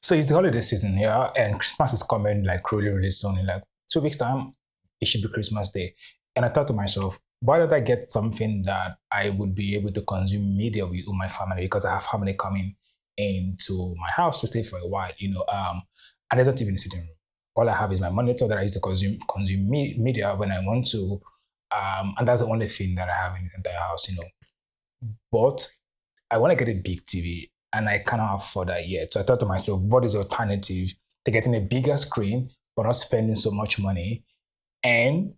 So it's the holiday season here, and Christmas is coming like really, really soon. In like 2 weeks' time, it should be Christmas Day. And I thought to myself, why don't I get something that I would be able to consume media with my family because I have family coming into my house to stay for a while, and there's not even a sitting room. All I have is my monitor that I use to consume media when I want to, and that's the only thing that I have in the entire house. But I want to get a big TV and I cannot afford that yet. So I thought to myself, what is the alternative to getting a bigger screen but not spending so much money? And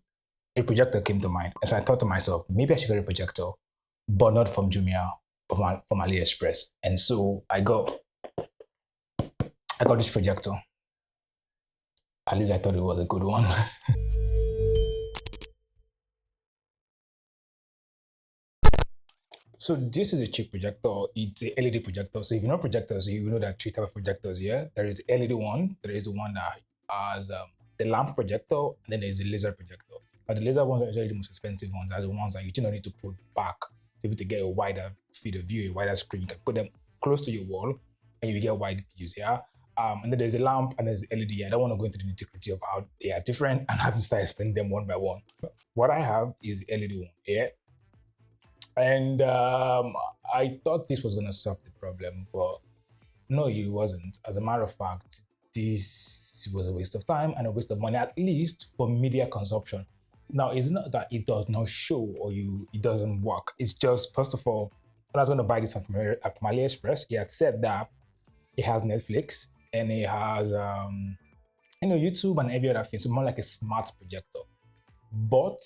a projector came to mind. And so I thought to myself, maybe I should get a projector, but not from Jumia, but from AliExpress. And so I got this projector. At least I thought it was a good one. So this is a cheap projector. It's a LED projector. So if you know projectors, you know there are three types of projectors here. There is LED one. There is the one that has the lamp projector, and then there is the laser projector. But the laser ones are actually the most expensive ones. Are the ones that you do not need to put back to be able to get a wider field of view, a wider screen. You can put them close to your wall, and you get wide views. Yeah. And then there's a lamp and there's LED. I don't want to go into the nitty-gritty of how they are different and have to start explaining them one by one. What I have is LED one. Yeah. And I thought this was going to solve the problem, but no, it wasn't. As a matter of fact, this was a waste of time and a waste of money, at least for media consumption. Now, it's not that it does not show or it doesn't work. It's just, first of all, when I was going to buy this from AliExpress, he had said that it has Netflix and it has YouTube and every other thing. So more like a smart projector. But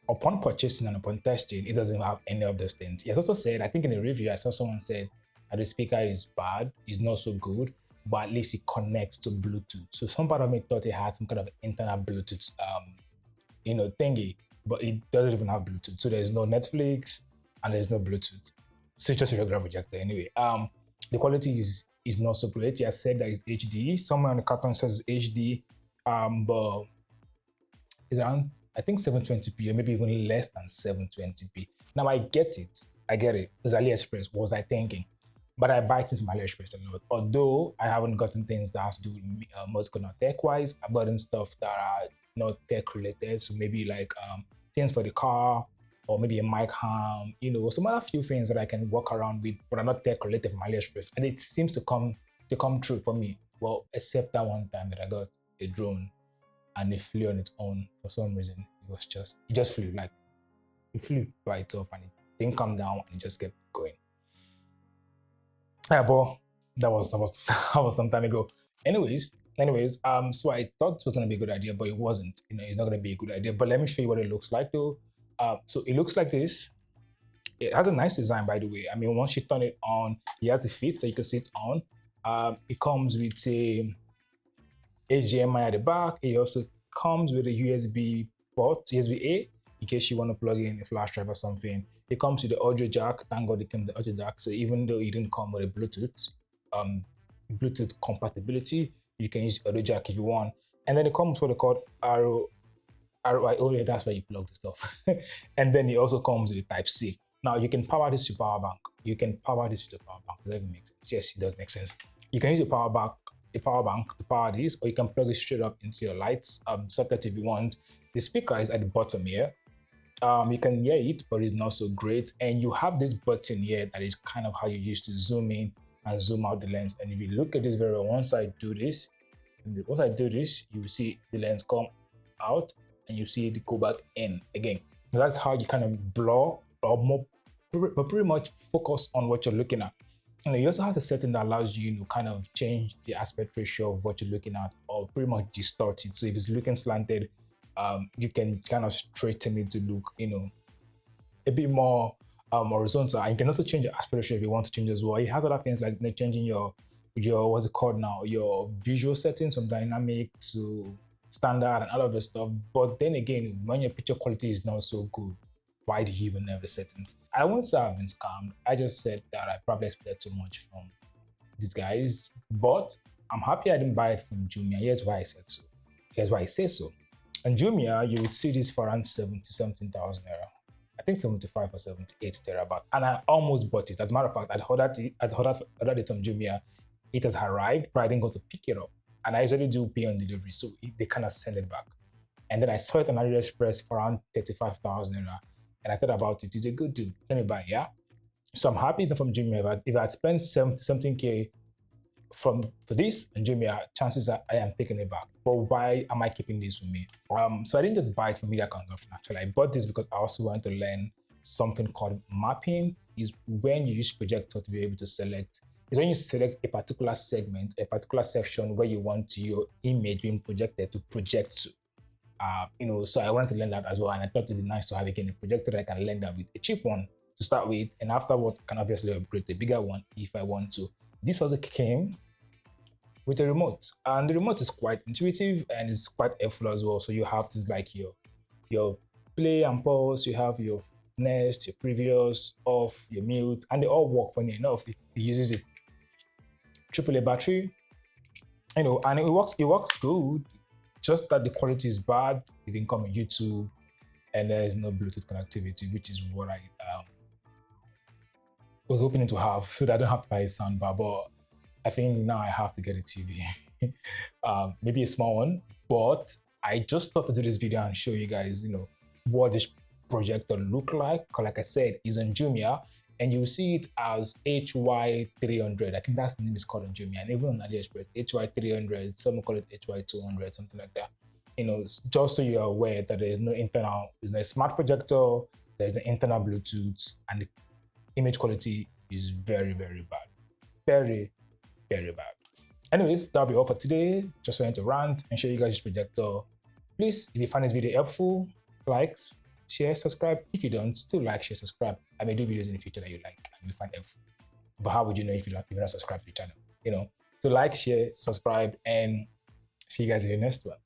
upon purchasing and upon testing, it doesn't have any of those things. He has also said, I think in a review, I saw someone said that the speaker is bad, it's not so good, but at least it connects to Bluetooth. So some part of me thought it had some kind of internal Bluetooth, thingy, but it doesn't even have Bluetooth. So there's no Netflix and there's no Bluetooth. So it's just a regular projector anyway. The quality is not so great. He has said that it's HD. Somewhere on the carton says HD, but it's around, I think 720p or maybe even less than 720p. Now I get it. Because AliExpress, what was I thinking? But I buy things from AliExpress a lot. Although I haven't gotten things that has to do with music or not tech-wise, I've gotten stuff that are not tech-related. So maybe like things for the car or maybe a mic arm, some other few things that I can work around with, but are not tech-related from AliExpress. And it seems to come true for me. Well, except that one time that I got a drone and it flew on its own for some reason. It just flew, like it flew by itself and it didn't come down and it just kept going. Yeah, but that was that was some time ago. Anyways, so I thought it was gonna be a good idea, but it wasn't. It's not gonna be a good idea. But let me show you what it looks like though. So it looks like this. It has a nice design, by the way. I mean, once you turn it on, it has the feet so you can sit on. It comes with a HDMI at the back. It also comes with a USB port, USB-A, in case you want to plug in a flash drive or something. It comes with the audio jack. Thank God it came with the audio jack. So even though it didn't come with a Bluetooth compatibility, you can use the audio jack if you want. And then it comes with what they call ROI. That's where you plug the stuff. And then it also comes with Type-C. Now you can power this to power bank. Does that even make sense? Yes, it does make sense. You can use a power bank to power this, or you can plug it straight up into your lights socket if you want. The speaker is at the bottom here. You can hear it, but it's not so great. And you have this button here that is kind of how you use to zoom in and zoom out the lens. And if you look at this very well, once I do this, you will see the lens come out and you see it go back in again. So that's how you kind of blur or pretty much focus on what you're looking at. And you also have a setting that allows you to kind of change the aspect ratio of what you're looking at or pretty much distort it. So if it's looking slanted, you can kind of straighten it to look, a bit more horizontal. And you can also change the aspect ratio if you want to change as well. It has other things like changing your what's it called now, your visual settings from dynamic to standard and all of this stuff. But then again, when your picture quality is not so good, why do you even have the settings? I won't say I've been scammed. I just said that I probably expected too much from these guys, but I'm happy I didn't buy it from Jumia. Here's why I said so. Here's why I say so. On Jumia, you would see this for around 70-something thousand naira. I think 75 or 78 terabyte. And I almost bought it. As a matter of fact, I'd ordered it on Jumia. it has arrived, but I didn't go to pick it up. And I usually do pay on delivery, so they kind of send it back. And then I saw it on AliExpress for around 35,000 naira. And I thought about it. It's a good deal. Let me buy it, yeah? So I'm happy that from Jumia. If I had spent 70 something K for this and Jumia, chances are I am taking it back. But why am I keeping this for me? So I didn't just buy it for media consumption, actually. I bought this because I also want to learn something called mapping. Is when you use Projector to be able to select. Is when you select a particular segment, a particular section where you want your image being projected to project to. So I wanted to learn that as well, and I thought it'd be nice to have again a projector that I can learn that with, a cheap one to start with, and afterward can obviously upgrade to a bigger one if I want to. This also came with a remote, and the remote is quite intuitive and it's quite helpful as well. So you have this like your play and pause, you have your next, your previous, off, your mute, and they all work. Funny enough, it uses a AAA battery, and it works good. Just that the quality is bad. It didn't come on YouTube, and there is no Bluetooth connectivity, which is what I was hoping to have, so that I don't have to buy a soundbar. But I think now I have to get a TV, maybe a small one. But I just thought to do this video and show you guys, what this projector look like. Because like I said, it's on Jumia, and you will see it as HY300. I think that's the name is called on Jumia, and even on AliExpress, HY300. Some call it HY200, something like that. Just so you are aware that there's no smart projector, there's no internal Bluetooth, and the image quality is very, very bad. Very, very bad. Anyways, that'll be all for today. Just wanted to rant and show you guys this projector. Please, if you find this video helpful, likes, share, subscribe. If you don't, still like, share, subscribe. I may do videos in the future that you like and you find helpful. But how would you know if you're not subscribed to the channel? So like, share, subscribe, and see you guys in the next one.